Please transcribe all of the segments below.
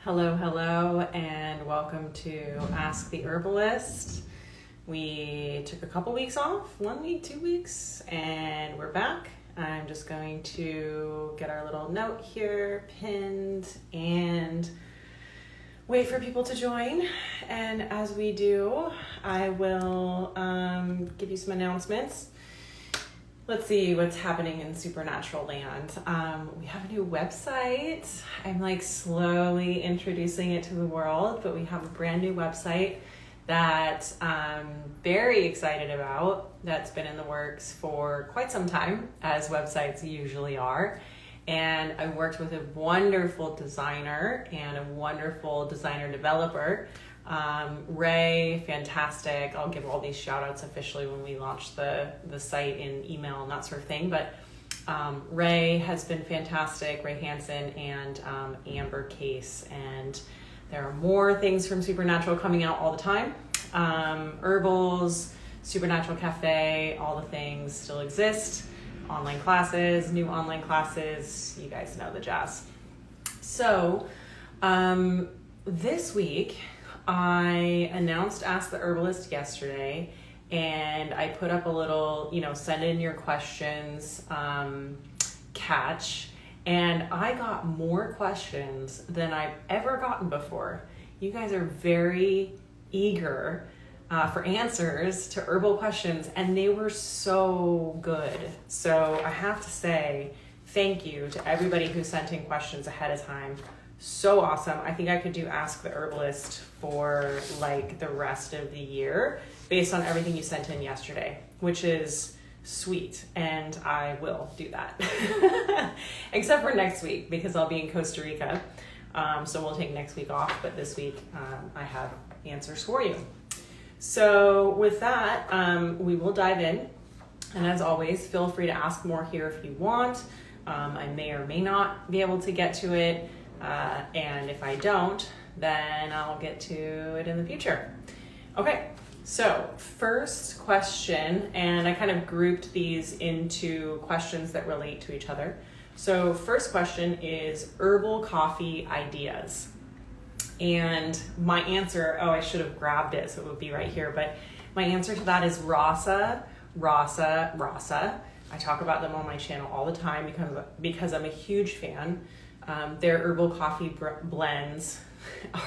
Hello, and welcome to Ask the Herbalist. We took a couple weeks off, 1 week, 2 weeks, and we're back. I'm just going to get our little note here pinned and wait for people to join. And as we do, I will give you some announcements. Let's see what's happening in Supernatural land. We have a new website. I'm slowly introducing it to the world, but we have a brand new website that I'm very excited about. That's been in the works for quite some time, as websites usually are. And I worked with a wonderful designer and a wonderful designer developer. Ray, fantastic. I'll give all these shout outs officially when we launch the site in email and that sort of thing. But Ray has been fantastic, Ray Hansen and Amber Case. And there are more things from Supernatural coming out all the time. Herbals, Supernatural Cafe, all the things still exist. Online classes, new online classes, you guys know the jazz. So this week, I announced Ask the Herbalist yesterday, and I put up a little, send in your questions catch, and I got more questions than I've ever gotten before. You guys are very eager for answers to herbal questions, and they were so good. So I have to say thank you to everybody who sent in questions ahead of time. So awesome. I think I could do Ask the Herbalist for the rest of the year based on everything you sent in yesterday, which is sweet. And I will do that. Except for next week, because I'll be in Costa Rica. So we'll take next week off, but this week I have answers for you. So with that, we will dive in. And as always, feel free to ask more here if you want. I may or may not be able to get to it. And if I don't, then I'll get to it in the future. Okay, so first question, and I kind of grouped these into questions that relate to each other. So first question is herbal coffee ideas. And my answer, I should have grabbed it so it would be right here, but my answer to that is Rasa. I talk about them on my channel all the time because I'm a huge fan. Their herbal coffee blends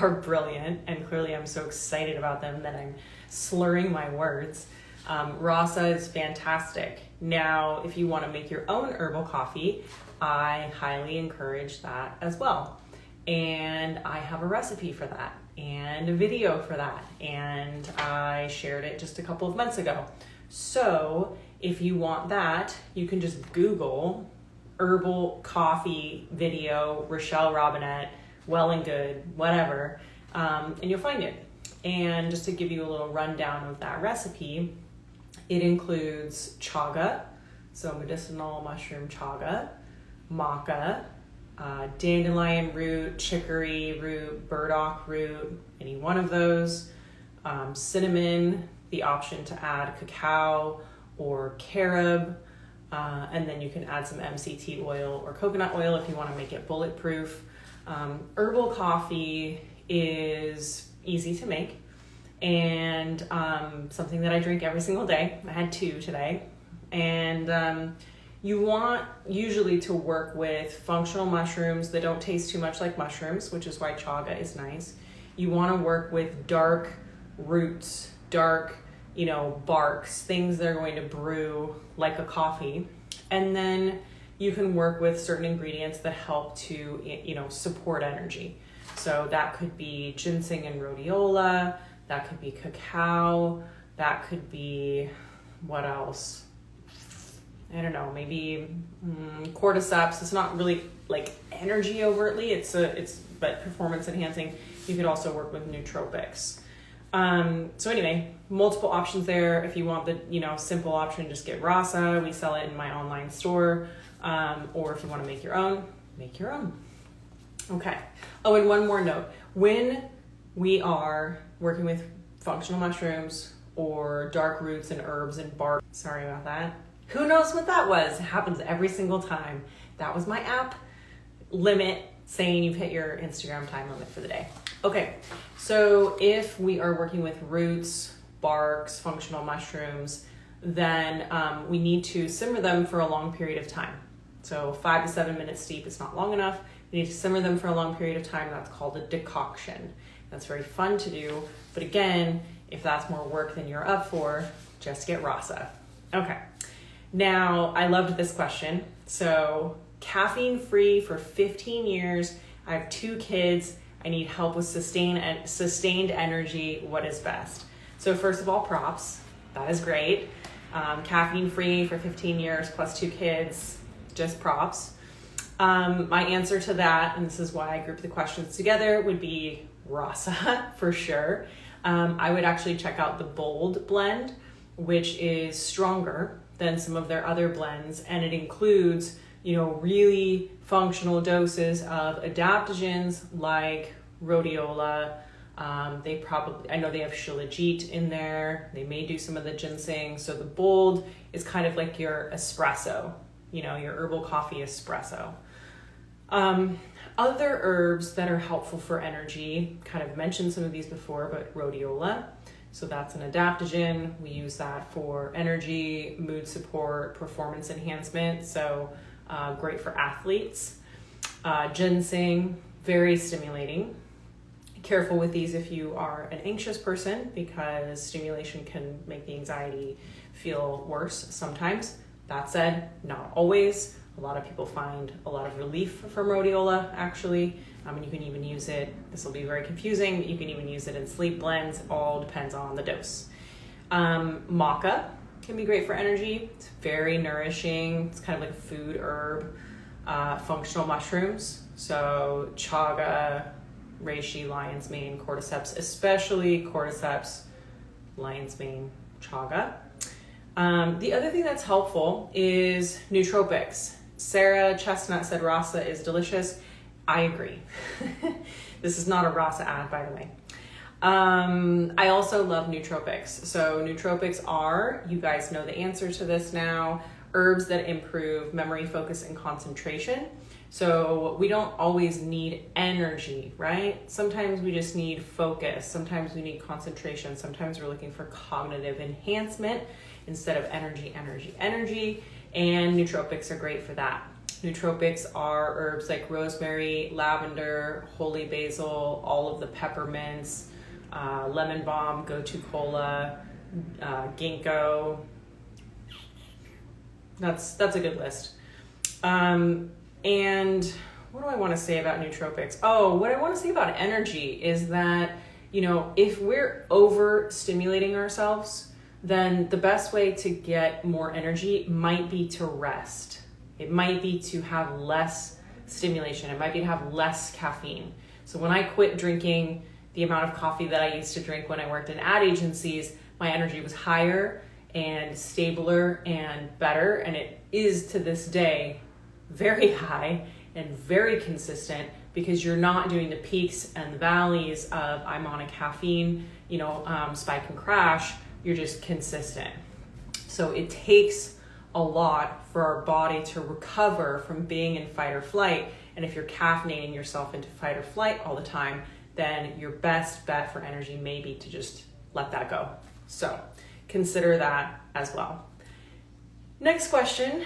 are brilliant, and clearly I'm so excited about them that I'm slurring my words. Rasa is fantastic. Now, if you want to make your own herbal coffee, I highly encourage that as well. And I have a recipe for that and a video for that, and I shared it just a couple of months ago. So if you want that, you can just Google herbal coffee video, Rachelle Robinett, well and good, whatever, and you'll find it. And just to give you a little rundown of that recipe, it includes chaga, so medicinal mushroom chaga, maca, dandelion root, chicory root, burdock root, any one of those, cinnamon, the option to add cacao or carob, and then you can add some MCT oil or coconut oil if you want to make it bulletproof. Herbal coffee is easy to make and something that I drink every single day. I had 2 today. And you want usually to work with functional mushrooms that don't taste too much like mushrooms, which is why chaga is nice. You want to work with dark roots, dark barks, things that are going to brew like a coffee. And then you can work with certain ingredients that help to, support energy. So that could be ginseng and rhodiola, that could be cacao, that could be, what else? I don't know, maybe cordyceps. It's not really energy overtly, it's but performance enhancing. You could also work with nootropics. So anyway, multiple options there. If you want the, simple option, just get Rasa. We sell it in my online store. Or if you want to make your own, make your own. Okay. Oh, and one more note. When we are working with functional mushrooms or dark roots and herbs and bark, sorry about that. Who knows what that was? It happens every single time. That was my app limit saying you've hit your Instagram time limit for the day. Okay, so if we are working with roots, barks, functional mushrooms, then we need to simmer them for a long period of time. So 5 to 7 minutes steep is not long enough. We need to simmer them for a long period of time. That's called a decoction. That's very fun to do. But again, if that's more work than you're up for, just get rasa. Okay. Now, I loved this question. So, caffeine free for 15 years. I have 2 kids. I need help with sustained energy. What is best? So first of all, props. That is great. Caffeine free for 15 years plus 2 kids, just props. My answer to that, and this is why I grouped the questions together, would be rasa for sure. I would actually check out the Bold blend, which is stronger than some of their other blends, and it includes, really functional doses of adaptogens like rhodiola. I know they have shilajit in there. They may do some of the ginseng. So the Bold is kind of like your espresso, your herbal coffee espresso. Other herbs that are helpful for energy, kind of mentioned some of these before, but rhodiola. So that's an adaptogen. We use that for energy, mood support, performance enhancement. So great for athletes. Ginseng, very stimulating. Careful with these if you are an anxious person, because stimulation can make the anxiety feel worse sometimes. That said, not always. A lot of people find a lot of relief from rhodiola, actually. And you can even use it, this will be very confusing, you can even use it in sleep blends. All depends on the dose. Maca can be great for energy. It's very nourishing. It's kind of like a food herb. Functional mushrooms, so chaga, reishi, lion's mane, cordyceps, especially cordyceps, lion's mane, chaga. The other thing that's helpful is nootropics. Sarah Chestnut said rasa is delicious. I agree. This is not a rasa ad, by the way. I also love nootropics. So nootropics are, you guys know the answer to this now, herbs that improve memory, focus, and concentration. So we don't always need energy, right? Sometimes we just need focus. Sometimes we need concentration. Sometimes we're looking for cognitive enhancement instead of energy. And nootropics are great for that. Nootropics are herbs like rosemary, lavender, holy basil, all of the peppermints, lemon balm, gotu kola, ginkgo. That's a good list. And what do I want to say about nootropics? Oh, what I want to say about energy is that, if we're overstimulating ourselves, then the best way to get more energy might be to rest. It might be to have less stimulation. It might be to have less caffeine. So when I quit drinking the amount of coffee that I used to drink when I worked in ad agencies, my energy was higher and stabler and better. And it is to this day very high and very consistent, because you're not doing the peaks and the valleys of I'm on a caffeine, spike and crash. You're just consistent. So it takes a lot for our body to recover from being in fight or flight. And if you're caffeinating yourself into fight or flight all the time, then your best bet for energy may be to just let that go. So consider that as well. Next question,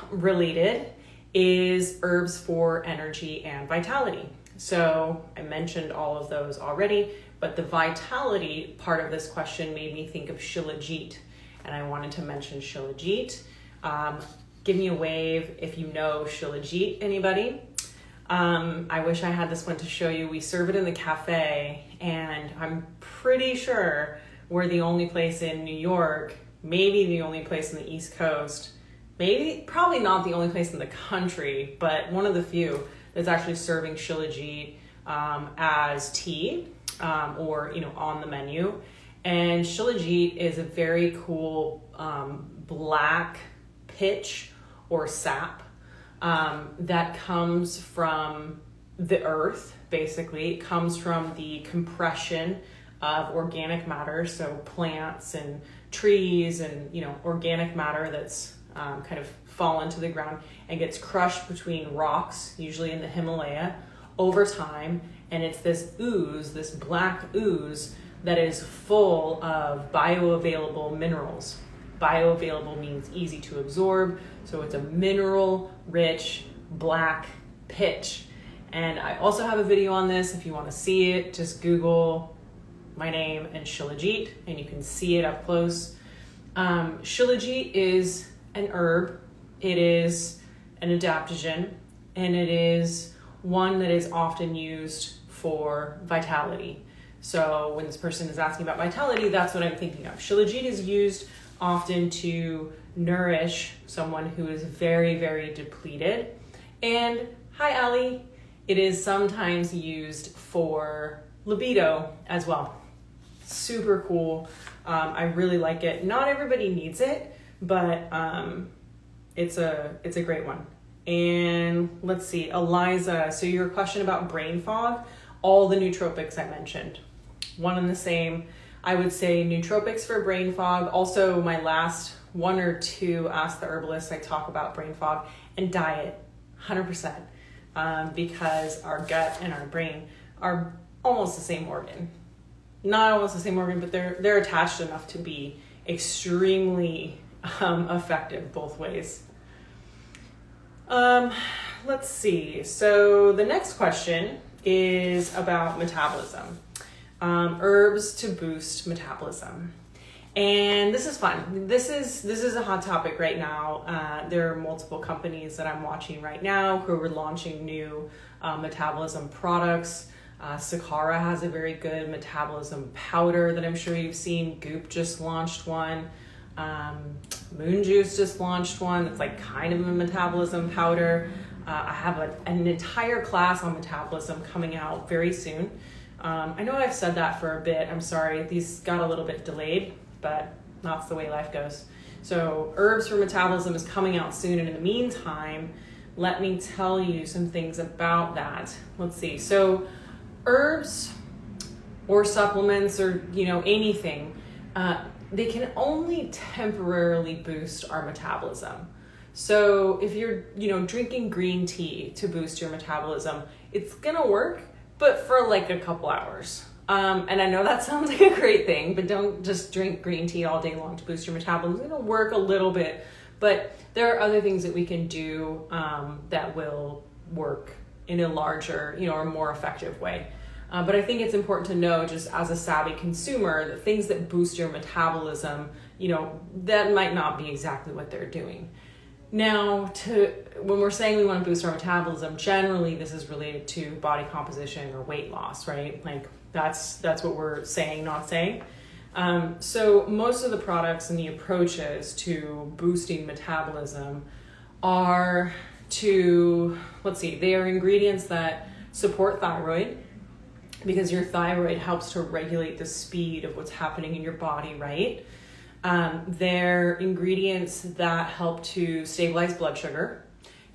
related, is herbs for energy and vitality. So I mentioned all of those already, but the vitality part of this question made me think of shilajit, and I wanted to mention shilajit. Give me a wave if you know shilajit, anybody. I wish I had this one to show you. We serve it in the cafe, and I'm pretty sure we're the only place in New York, maybe the only place in the East Coast, probably not the only place in the country, but one of the few that's actually serving shilajit as tea or on the menu. And shilajit is a very cool black pitch or sap that comes from the earth. Basically, it comes from the compression of organic matter, so plants and trees and organic matter that's kind of fallen to the ground and gets crushed between rocks, usually in the Himalaya, over time. And it's this ooze, this black ooze that is full of bioavailable minerals. Bioavailable means easy to absorb. So it's a mineral-rich black pitch. And I also have a video on this. If you want to see it, just Google my name and Shilajit, and you can see it up close. Shilajit is an herb. It is an adaptogen, and it is one that is often used for vitality. So when this person is asking about vitality, that's what I'm thinking of. Shilajit is used often to nourish someone who is very, very depleted. And hi, Allie. It is sometimes used for libido as well. Super cool. I really like it. Not everybody needs it, but it's a great one. And let's see, Eliza. So your question about brain fog, all the nootropics I mentioned, one and the same. I would say nootropics for brain fog. Also, my last one or two Ask the Herbalist, I talk about brain fog, and diet, 100%. Because our gut and our brain are almost the same organ. Not almost the same organ, but they're attached enough to be extremely effective both ways. Let's see. So the next question is about metabolism. Herbs to boost metabolism. And this is fun. This is a hot topic right now. There are multiple companies that I'm watching right now who are launching new metabolism products. Sakara has a very good metabolism powder that I'm sure you've seen. Goop just launched one. Moon Juice just launched one. It's like kind of a metabolism powder. I have an entire class on metabolism coming out very soon. I know I've said that for a bit. I'm sorry. These got a little bit delayed, but that's the way life goes. So Herbs for Metabolism is coming out soon. And in the meantime, let me tell you some things about that. Let's see. So herbs or supplements or, anything, they can only temporarily boost our metabolism. So if you're, drinking green tea to boost your metabolism, it's going to work, but for like a couple hours. And I know that sounds like a great thing, but don't just drink green tea all day long to boost your metabolism. It'll work a little bit, but there are other things that we can do that will work in a larger, or more effective way. But I think it's important to know, just as a savvy consumer, that things that boost your metabolism, that might not be exactly what they're doing. Now, when we're saying we want to boost our metabolism, generally this is related to body composition or weight loss, right? Like that's what we're saying, not saying. So most of the products and the approaches to boosting metabolism are they are ingredients that support thyroid, because your thyroid helps to regulate the speed of what's happening in your body, right? They're ingredients that help to stabilize blood sugar,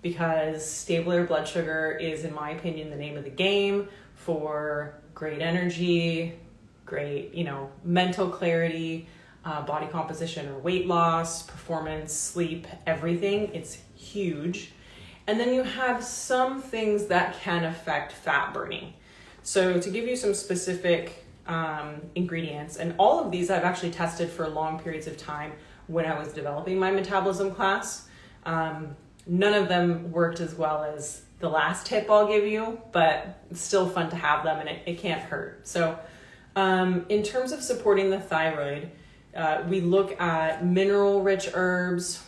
because stable blood sugar is, in my opinion, the name of the game for great energy, great, mental clarity, body composition or weight loss, performance, sleep, everything. It's huge. And then you have some things that can affect fat burning. So to give you some specific ingredients, and all of these I've actually tested for long periods of time when I was developing my metabolism class. None of them worked as well as the last tip I'll give you, but it's still fun to have them, and it can't hurt. So in terms of supporting the thyroid, we look at mineral-rich herbs,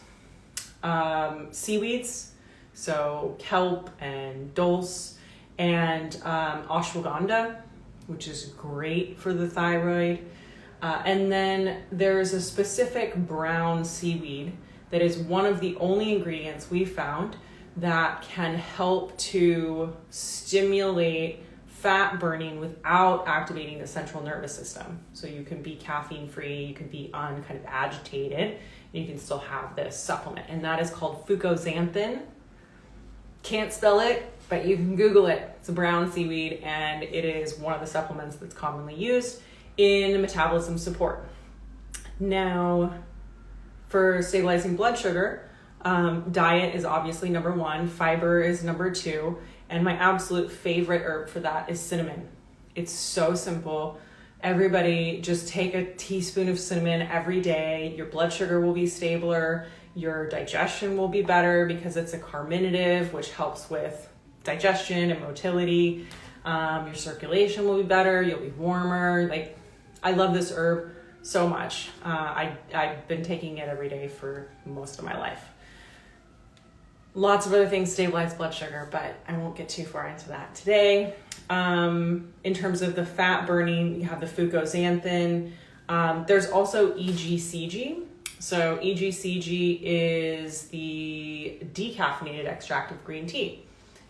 seaweeds, so kelp and dulse, and ashwagandha, which is great for the thyroid. And then there's a specific brown seaweed that is one of the only ingredients we found that can help to stimulate fat burning without activating the central nervous system. So you can be caffeine free, you can be kind of agitated, and you can still have this supplement. And that is called fucoxanthin. Can't spell it, but you can Google it. It's a brown seaweed, and it is one of the supplements that's commonly used in metabolism support. Now, for stabilizing blood sugar, diet is obviously number one, fiber is number two, And my absolute favorite herb for that is cinnamon. It's so simple. Everybody just take a teaspoon of cinnamon every day. Your blood sugar will be stabler. Your digestion will be better because it's a carminative, which helps with digestion and motility. Your circulation will be better. You'll be warmer. Like, I love this herb so much. I've been taking it every day for most of my life. Lots of other things stabilize blood sugar, but I won't get too far into that today. In terms of the fat burning, you have the fucoxanthin. There's also EGCG. So EGCG is the decaffeinated extract of green tea.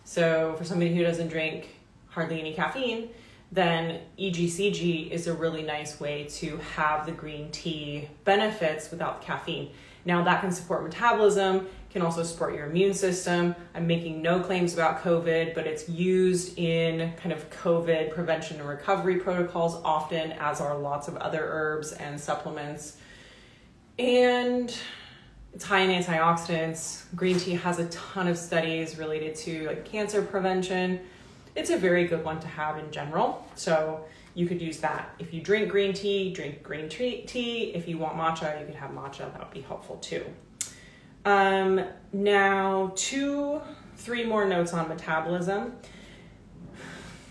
So for somebody who doesn't drink hardly any caffeine, then EGCG is a really nice way to have the green tea benefits without the caffeine. Now that can support metabolism, can also support your immune system. I'm making no claims about COVID, but it's used in kind of COVID prevention and recovery protocols often, as are lots of other herbs and supplements. And it's high in antioxidants. Green tea has a ton of studies related to like cancer prevention. It's a very good one to have in general. So you could use that. If you drink green tea, drink green tea. If you want matcha, you could have matcha. That would be helpful too. Now 3 more notes on metabolism.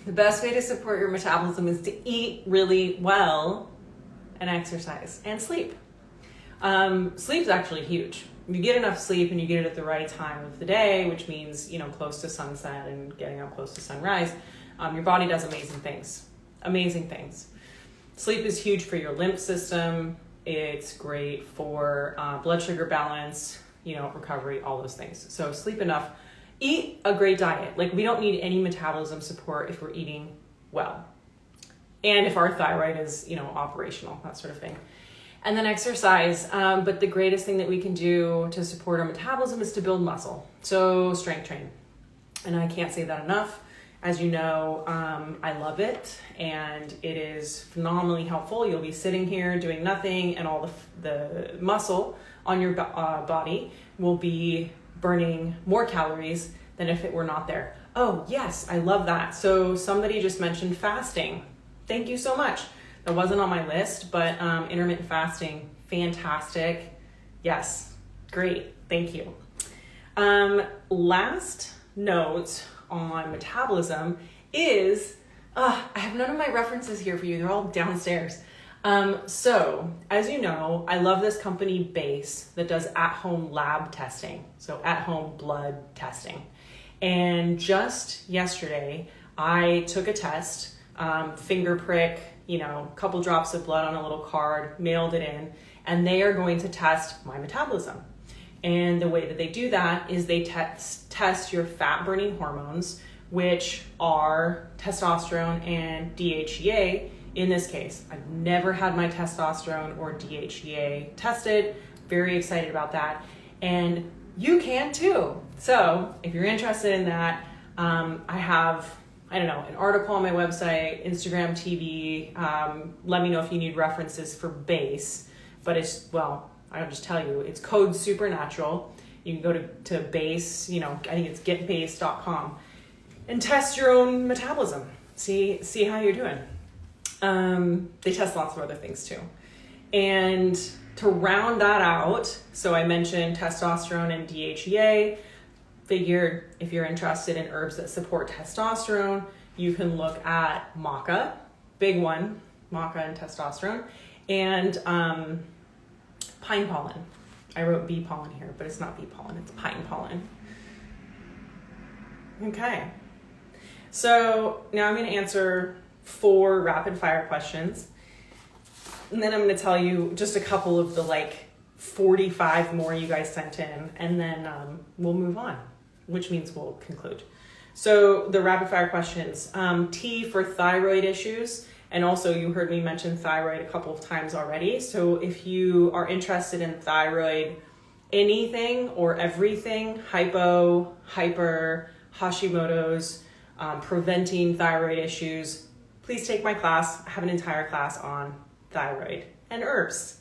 The best way to support your metabolism is to eat really well and exercise and sleep. Sleep is actually huge. If you get enough sleep and you get it at the right time of the day, which means, close to sunset and getting up close to sunrise, your body does amazing things. Amazing things. Sleep is huge for your lymph system. It's great for blood sugar balance, recovery, all those things. So sleep enough. Eat a great diet. Like, we don't need any metabolism support if we're eating well. And if our thyroid is, operational, that sort of thing. And then exercise. But the greatest thing that we can do to support our metabolism is to build muscle. So strength train. And I can't say that enough. As you know, I love it, and it is phenomenally helpful. You'll be sitting here doing nothing, and all the muscle on your body will be burning more calories than if it were not there. Oh, yes, I love that. So somebody just mentioned fasting. Thank you so much. That wasn't on my list, but intermittent fasting, fantastic. Yes, great. Thank you. Last note on metabolism is, I have none of my references here for you. They're all downstairs. So as you know, I love this company Base that does at-home lab testing. So at-home blood testing. And just yesterday, I took a test, finger prick, a couple drops of blood on a little card, mailed it in, and they are going to test my metabolism. And the way that they do that is they test your fat burning hormones, which are testosterone and DHEA. In this case, I've never had my testosterone or DHEA tested. Very excited about that. And you can too. So if you're interested in that, I have, an article on my website, Instagram TV. Let me know if you need references for Base, but I'll just tell you, it's code Supernatural. You can go to Base, I think it's getbase.com, and test your own metabolism. See how you're doing. They test lots of other things too. And to round that out, so I mentioned testosterone and DHEA. Figured if you're interested in herbs that support testosterone, you can look at maca, big one, maca and testosterone, and pine pollen. I wrote bee pollen here, but it's not bee pollen, it's pine pollen. Okay. So now I'm going to answer 4 rapid fire questions. And then I'm going to tell you just a couple of the 45 more you guys sent in, and then we'll move on, which means we'll conclude. So the rapid fire questions, T for thyroid issues. And also you heard me mention thyroid a couple of times already. So if you are interested in thyroid, anything or everything, hypo, hyper, Hashimoto's, preventing thyroid issues, please take my class. I have an entire class on thyroid and herbs.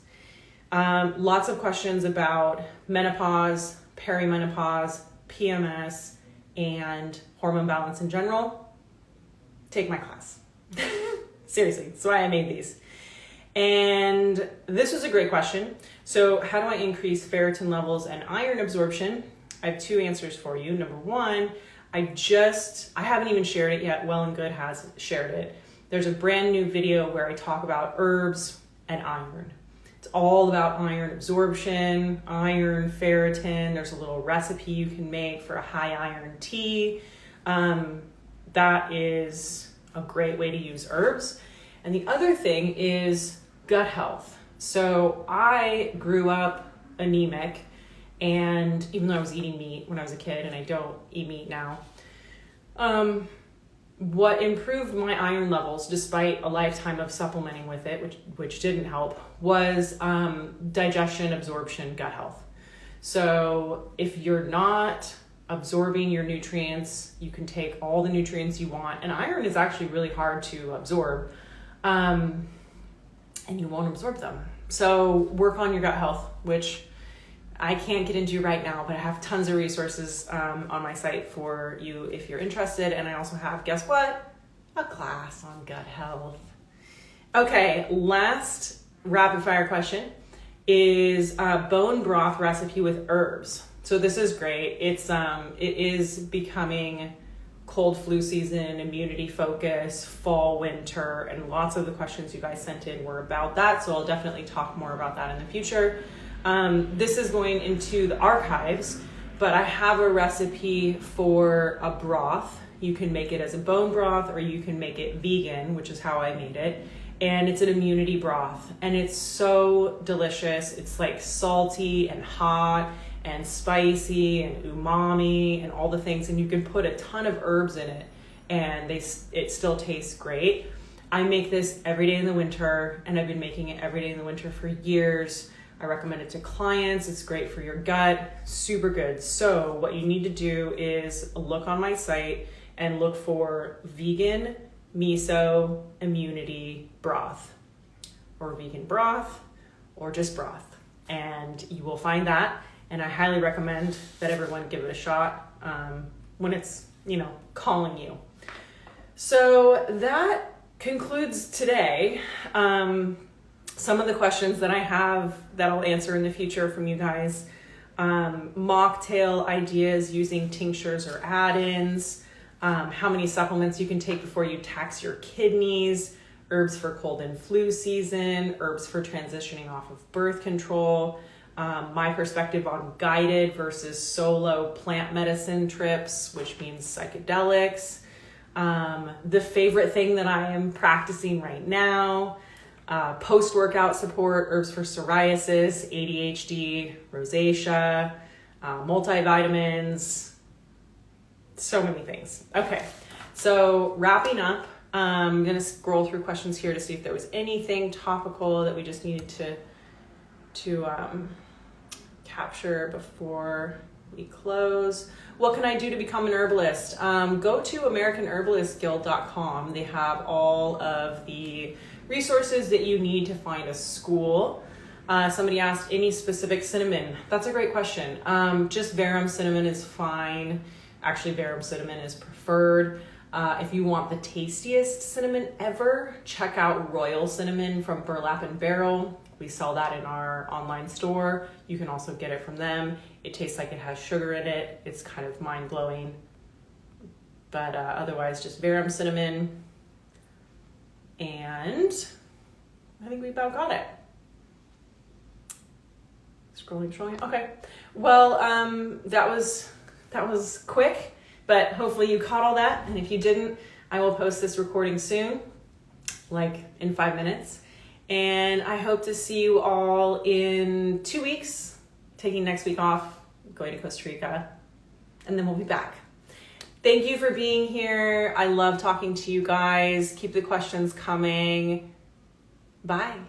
Lots of questions about menopause, perimenopause, PMS, and hormone balance in general, take my class. Seriously, that's why I made these. And this was a great question. So how do I increase ferritin levels and iron absorption? I have 2 answers for you. Number 1, I haven't even shared it yet. Well and Good has shared it. There's a brand new video where I talk about herbs and iron. It's all about iron absorption, iron, ferritin. There's a little recipe you can make for a high iron tea. That is a great way to use herbs. And the other thing is gut health. So I grew up anemic, and even though I was eating meat when I was a kid, and I don't eat meat now, what improved my iron levels, despite a lifetime of supplementing with it, which didn't help, was digestion, absorption, gut health. So if you're not absorbing your nutrients, you can take all the nutrients you want, and iron is actually really hard to absorb, and you won't absorb them. So work on your gut health, which I can't get into right now, but I have tons of resources on my site for you if you're interested. And I also have, guess what? A class on gut health. Okay, last rapid fire question is a bone broth recipe with herbs. So this is great. It is becoming cold flu season, immunity focus, fall, winter, and lots of the questions you guys sent in were about that. So I'll definitely talk more about that in the future. This is going into the archives, but I have a recipe for a broth. You can make it as a bone broth, or you can make it vegan, which is how I made it. And it's an immunity broth, and it's so delicious. It's like salty and hot and spicy and umami and all the things, and you can put a ton of herbs in it, and it still tastes great. I make this every day in the winter, and I've been making it every day in the winter for years. I recommend it to clients. It's great for your gut, super good. So what you need to do is look on my site and look for vegan miso immunity broth, or vegan broth, or just broth, and you will find that. And I highly recommend that everyone give it a shot when it's, calling you. So that concludes today. Some of the questions that I have that I'll answer in the future from you guys. Mocktail ideas using tinctures or add-ins. How many supplements you can take before you tax your kidneys. Herbs for cold and flu season. Herbs for transitioning off of birth control. My perspective on guided versus solo plant medicine trips, which means psychedelics. The favorite thing that I am practicing right now, post-workout support, herbs for psoriasis, ADHD, rosacea, multivitamins, so many things. Okay, so wrapping up, I'm going to scroll through questions here to see if there was anything topical that we just needed to capture before we close. What can I do to become an herbalist? Go to AmericanHerbalistGuild.com. They have all of the resources that you need to find a school. Somebody asked, any specific cinnamon? That's a great question. Just Verum cinnamon is fine. Actually, Verum cinnamon is preferred. If you want the tastiest cinnamon ever, check out Royal Cinnamon from Burlap and Barrel. We sell that in our online store. You can also get it from them. It tastes like it has sugar in it. It's kind of mind-blowing. But otherwise, just Verum cinnamon. And I think we about got it. Scrolling. Okay. Well, that was quick, but hopefully you caught all that. And if you didn't, I will post this recording soon, like in 5 minutes. And I hope to see you all in 2 weeks, taking next week off, going to Costa Rica, and then we'll be back. Thank you for being here. I love talking to you guys. Keep the questions coming. Bye.